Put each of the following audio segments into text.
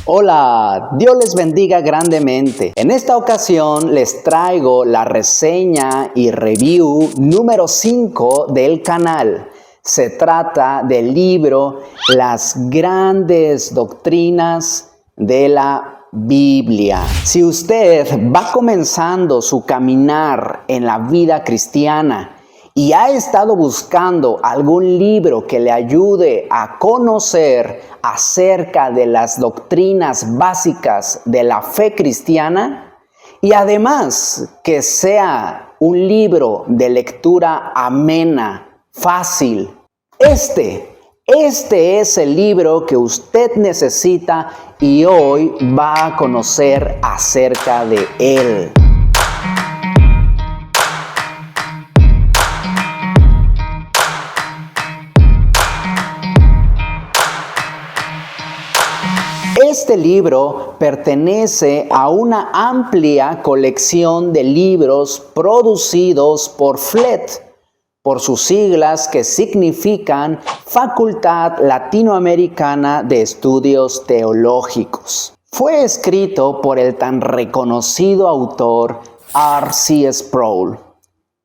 Hola, Dios les bendiga grandemente. En esta ocasión les traigo la reseña y review número 5 del canal. Se trata del libro Las grandes doctrinas de la Biblia. Si usted va comenzando su caminar en la vida cristiana y ha estado buscando algún libro que le ayude a conocer acerca de las doctrinas básicas de la fe cristiana, y además que sea un libro de lectura amena, fácil, este es el libro que usted necesita y hoy va a conocer acerca de él. Este libro pertenece a una amplia colección de libros producidos por FLET, por sus siglas que significan Facultad Latinoamericana de Estudios Teológicos. Fue escrito por el tan reconocido autor R.C. Sproul.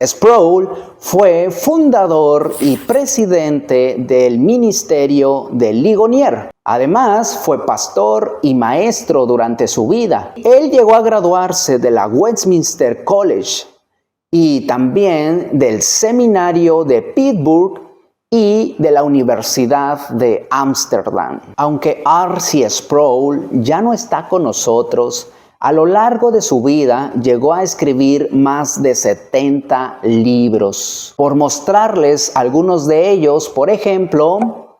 Sproul fue fundador y presidente del ministerio de Ligonier. Además, fue pastor y maestro durante su vida. Él llegó a graduarse de la Westminster College y también del Seminario de Pittsburgh y de la Universidad de Ámsterdam. Aunque R.C. Sproul ya no está con nosotros, a lo largo de su vida llegó a escribir más de 70 libros. Por mostrarles algunos de ellos, por ejemplo,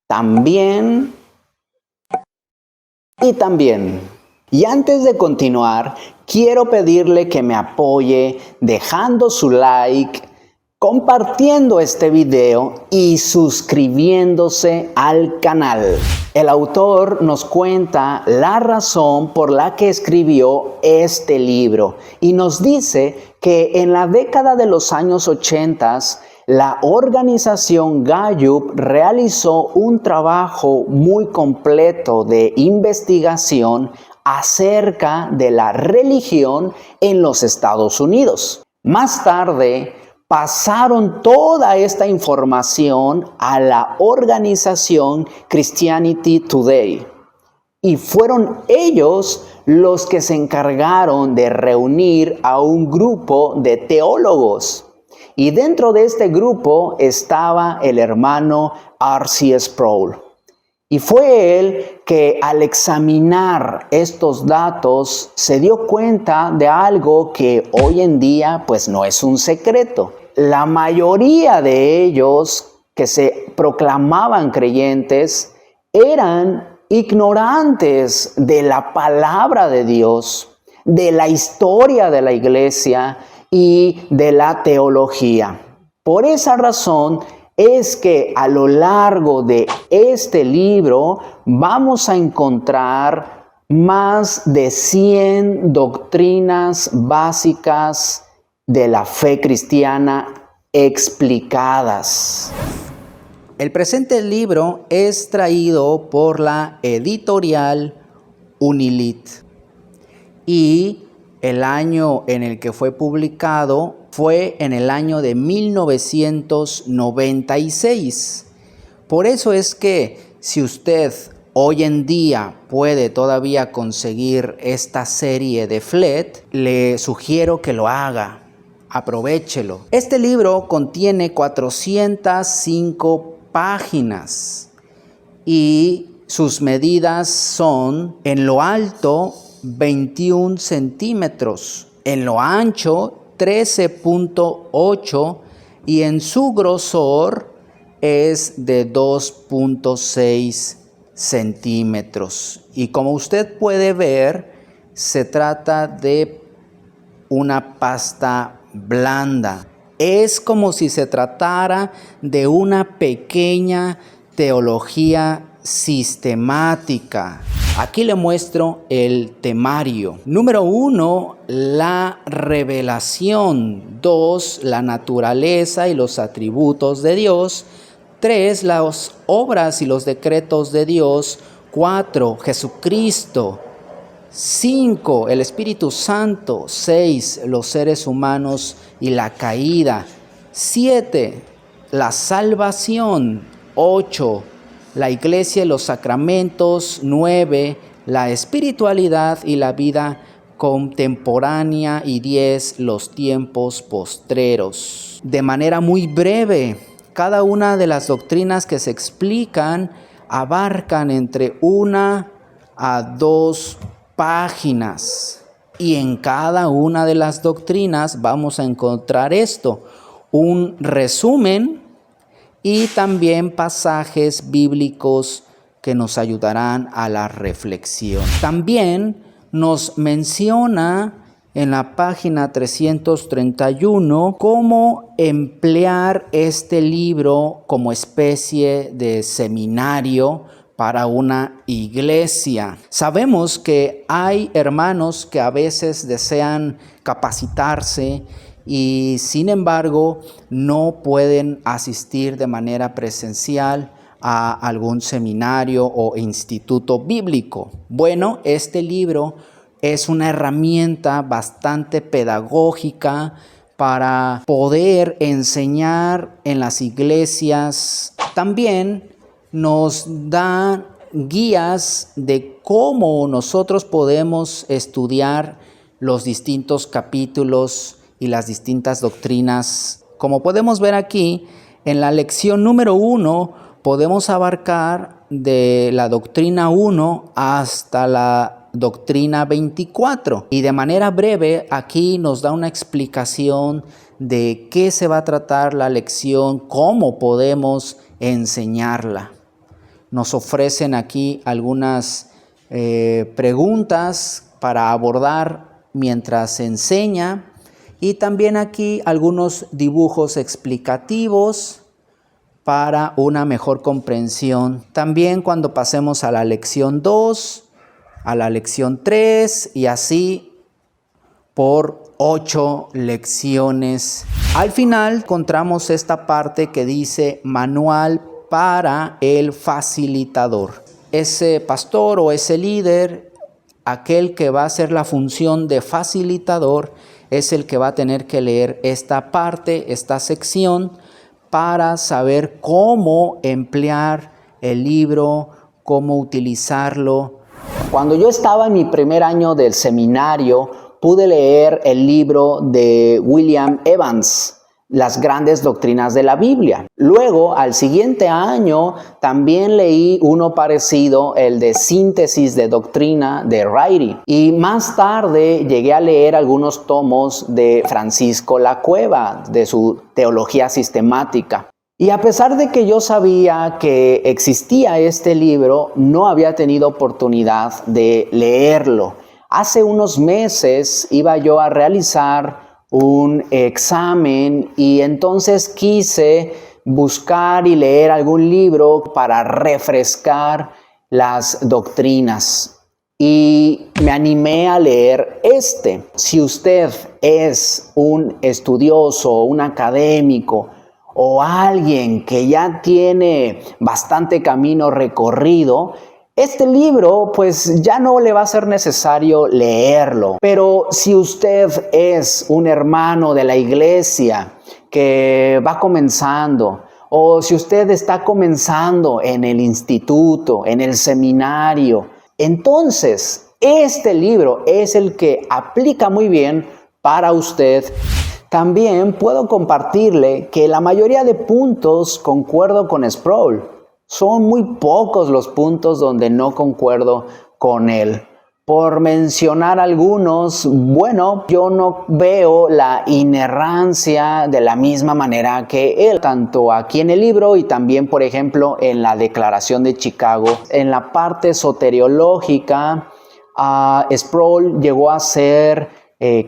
también. Y antes de continuar, quiero pedirle que me apoye dejando su like, compartiendo este video y suscribiéndose al canal. El autor nos cuenta la razón por la que escribió este libro y nos dice que en la década de los años 80 la organización Gallup realizó un trabajo muy completo de investigación acerca de la religión en los Estados Unidos. Más tarde, pasaron toda esta información a la organización Christianity Today y fueron ellos los que se encargaron de reunir a un grupo de teólogos. Y dentro de este grupo estaba el hermano R.C. Sproul. Y fue él que al examinar estos datos se dio cuenta de algo que hoy en día pues no es un secreto. La mayoría de ellos que se proclamaban creyentes eran ignorantes de la palabra de Dios, de la historia de la iglesia y de la teología. Por esa razón es que a lo largo de este libro vamos a encontrar más de 100 doctrinas básicas de la fe cristiana explicadas. El presente libro es traído por la editorial Unilit y el año en el que fue publicado fue en el año de 1996. Por eso es que si usted hoy en día puede todavía conseguir esta serie de FLET, le sugiero que lo haga. Aprovéchelo. Este libro contiene 405 páginas y sus medidas son en lo alto 21 centímetros, en lo ancho 13.8 y en su grosor es de 2.6 centímetros. Y como usted puede ver, se trata de una pasta blanda. Es como si se tratara de una pequeña teología sistemática. Aquí le muestro el temario. Número 1, la revelación. 2, la naturaleza y los atributos de Dios. 3, las obras y los decretos de Dios. 4, Jesucristo. 5, el Espíritu Santo. 6, los seres humanos y la caída. 7, la salvación. 8, la iglesia y los sacramentos. 9, la espiritualidad y la vida contemporánea. Y 10, los tiempos postreros. De manera muy breve, cada una de las doctrinas que se explican abarcan entre 1 a 2 páginas, y en cada una de las doctrinas vamos a encontrar esto: un resumen y también pasajes bíblicos que nos ayudarán a la reflexión. También nos menciona en la página 331 cómo emplear este libro como especie de seminario para una iglesia. Sabemos que hay hermanos que a veces desean capacitarse y sin embargo no pueden asistir de manera presencial a algún seminario o instituto bíblico. Bueno, este libro es una herramienta bastante pedagógica para poder enseñar en las iglesias. También nos da guías de cómo nosotros podemos estudiar los distintos capítulos y las distintas doctrinas. Como podemos ver aquí, en la lección número 1 podemos abarcar de la doctrina 1 hasta la doctrina 24. Y de manera breve aquí nos da una explicación de qué se va a tratar la lección, cómo podemos enseñarla. Nos ofrecen aquí algunas preguntas para abordar mientras se enseña, y también aquí algunos dibujos explicativos para una mejor comprensión. También cuando pasemos a la lección 2, a la lección 3 y así por 8 lecciones. Al final encontramos esta parte que dice manual para el facilitador. Ese pastor o ese líder, aquel que va a hacer la función de facilitador, es el que va a tener que leer esta parte, esta sección, para saber cómo emplear el libro, cómo utilizarlo. Cuando yo estaba en mi primer año del seminario, pude leer el libro de William Evans, Las grandes doctrinas de la Biblia. Luego, al siguiente año, también leí uno parecido, el de Síntesis de Doctrina de Wright. Y más tarde llegué a leer algunos tomos de Francisco Lacueva, de su Teología Sistemática. Y a pesar de que yo sabía que existía este libro, no había tenido oportunidad de leerlo. Hace unos meses iba yo a realizar un examen y entonces quise buscar y leer algún libro para refrescar las doctrinas. Y me animé a leer este. Si usted es un estudioso, un académico o alguien que ya tiene bastante camino recorrido, este libro pues ya no le va a ser necesario leerlo. Pero si usted es un hermano de la iglesia que va comenzando, o si usted está comenzando en el instituto, en el seminario, entonces este libro es el que aplica muy bien para usted. También puedo compartirle que la mayoría de puntos concuerdo con Sproul. Son muy pocos los puntos donde no concuerdo con él. Por mencionar algunos, bueno, yo no veo la inerrancia de la misma manera que él, tanto aquí en el libro y también, por ejemplo, en la Declaración de Chicago. En la parte soteriológica, Sproul llegó a ser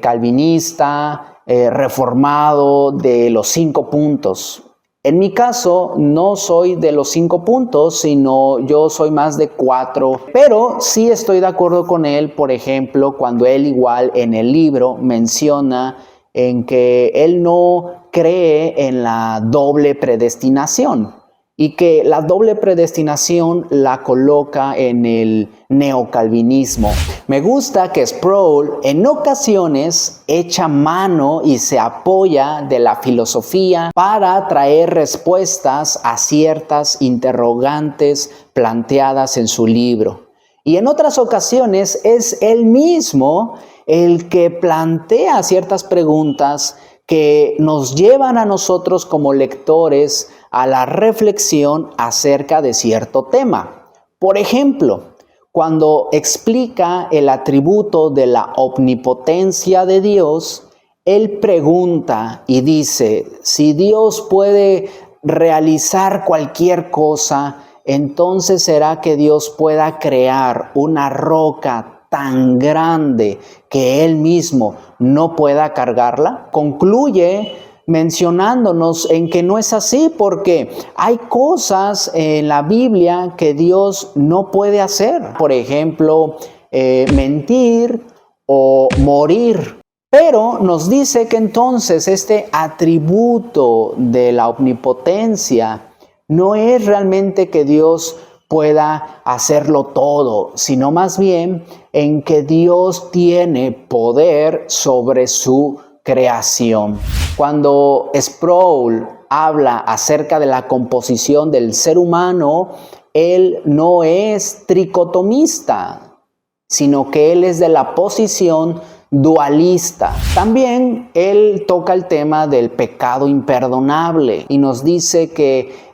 calvinista, reformado de los 5 puntos. En mi caso, no soy de los 5 puntos, sino yo soy más de 4. Pero sí estoy de acuerdo con él, por ejemplo, cuando él igual en el libro menciona en que él no cree en la doble predestinación. y que la doble predestinación la coloca en el neocalvinismo. Me gusta que Sproul en ocasiones echa mano y se apoya de la filosofía para traer respuestas a ciertas interrogantes planteadas en su libro. Y en otras ocasiones es él mismo el que plantea ciertas preguntas que nos llevan a nosotros como lectores a la reflexión acerca de cierto tema. Por ejemplo, cuando explica el atributo de la omnipotencia de Dios, él pregunta y dice, si Dios puede realizar cualquier cosa, entonces será que Dios pueda crear una roca tan grande que Él mismo no pueda cargarla. Concluye mencionándonos en que no es así, porque hay cosas en la Biblia que Dios no puede hacer. Por ejemplo, mentir o morir. Pero nos dice que entonces este atributo de la omnipotencia no es realmente que Dios pueda hacerlo todo, sino más bien en que Dios tiene poder sobre su creación. Cuando Sproul habla acerca de la composición del ser humano, él no es tricotomista, sino que él es de la posición dualista. También él toca el tema del pecado imperdonable y nos dice que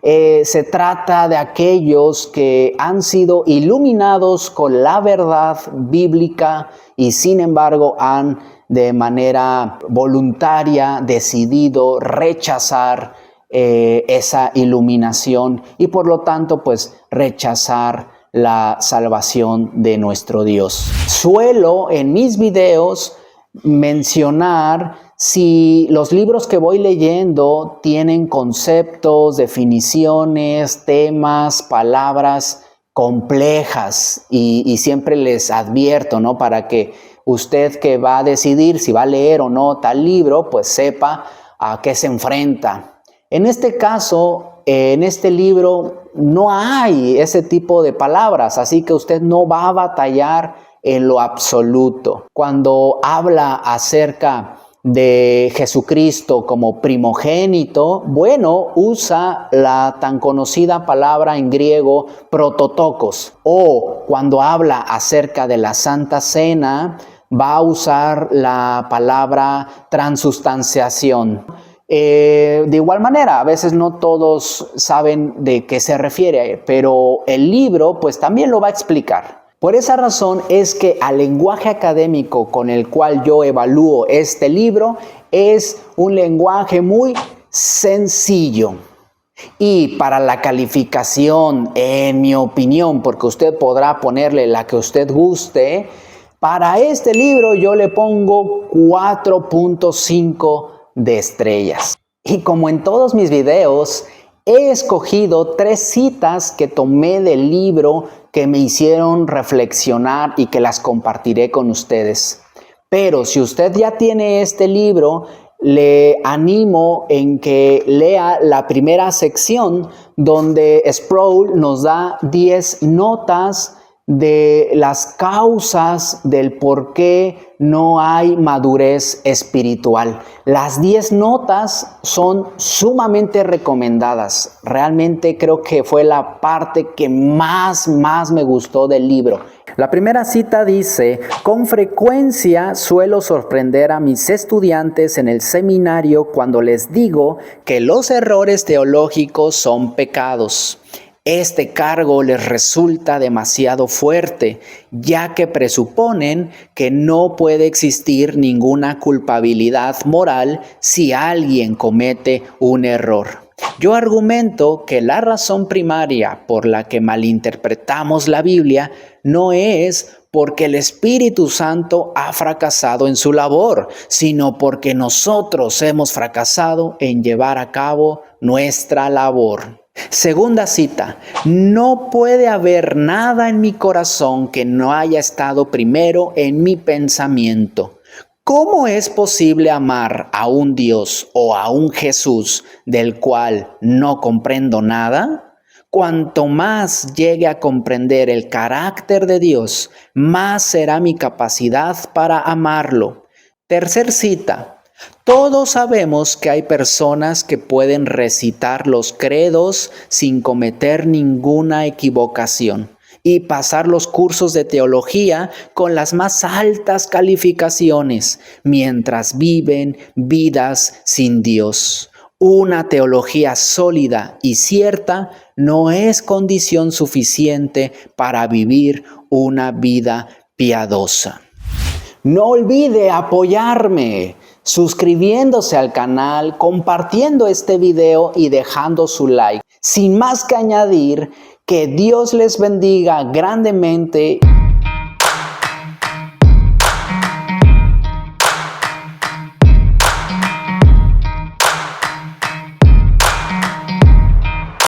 se trata de aquellos que han sido iluminados con la verdad bíblica y sin embargo han de manera voluntaria decidido rechazar esa iluminación y por lo tanto pues rechazar la salvación de nuestro Dios. Suelo en mis videos mencionar si los libros que voy leyendo tienen conceptos, definiciones, temas, palabras complejas y siempre les advierto, ¿no? Para que usted que va a decidir si va a leer o no tal libro, pues sepa a qué se enfrenta. En este caso, en este libro no hay ese tipo de palabras, así que usted no va a batallar en lo absoluto. Cuando habla acerca de Jesucristo como primogénito, bueno, usa la tan conocida palabra en griego prototokos. O cuando habla acerca de la Santa Cena, va a usar la palabra transustanciación. De igual manera, a veces no todos saben de qué se refiere, pero el libro pues también lo va a explicar. Por esa razón es que al lenguaje académico con el cual yo evalúo este libro es un lenguaje muy sencillo. Y para la calificación, en mi opinión, porque usted podrá ponerle la que usted guste, para este libro yo le pongo 4.5 de estrellas. Y como en todos mis videos, he escogido 3 citas que tomé del libro que me hicieron reflexionar y que las compartiré con ustedes. Pero si usted ya tiene este libro, le animo en que lea la primera sección donde Sproul nos da 10 notas de las causas del por qué no hay madurez espiritual. Las 10 notas son sumamente recomendadas. Realmente creo que fue la parte que más me gustó del libro. La primera cita dice: con frecuencia suelo sorprender a mis estudiantes en el seminario cuando les digo que los errores teológicos son pecados. Este cargo les resulta demasiado fuerte, ya que presuponen que no puede existir ninguna culpabilidad moral si alguien comete un error. Yo argumento que la razón primaria por la que malinterpretamos la Biblia no es porque el Espíritu Santo ha fracasado en su labor, sino porque nosotros hemos fracasado en llevar a cabo nuestra labor. Segunda cita: no puede haber nada en mi corazón que no haya estado primero en mi pensamiento. ¿Cómo es posible amar a un Dios o a un Jesús del cual no comprendo nada? Cuanto más llegue a comprender el carácter de Dios, más será mi capacidad para amarlo. Tercer cita. Todos sabemos que hay personas que pueden recitar los credos sin cometer ninguna equivocación y pasar los cursos de teología con las más altas calificaciones mientras viven vidas sin Dios. Una teología sólida y cierta no es condición suficiente para vivir una vida piadosa. No olvide apoyarme suscribiéndose al canal, compartiendo este video y dejando su like. Sin más que añadir, que Dios les bendiga grandemente.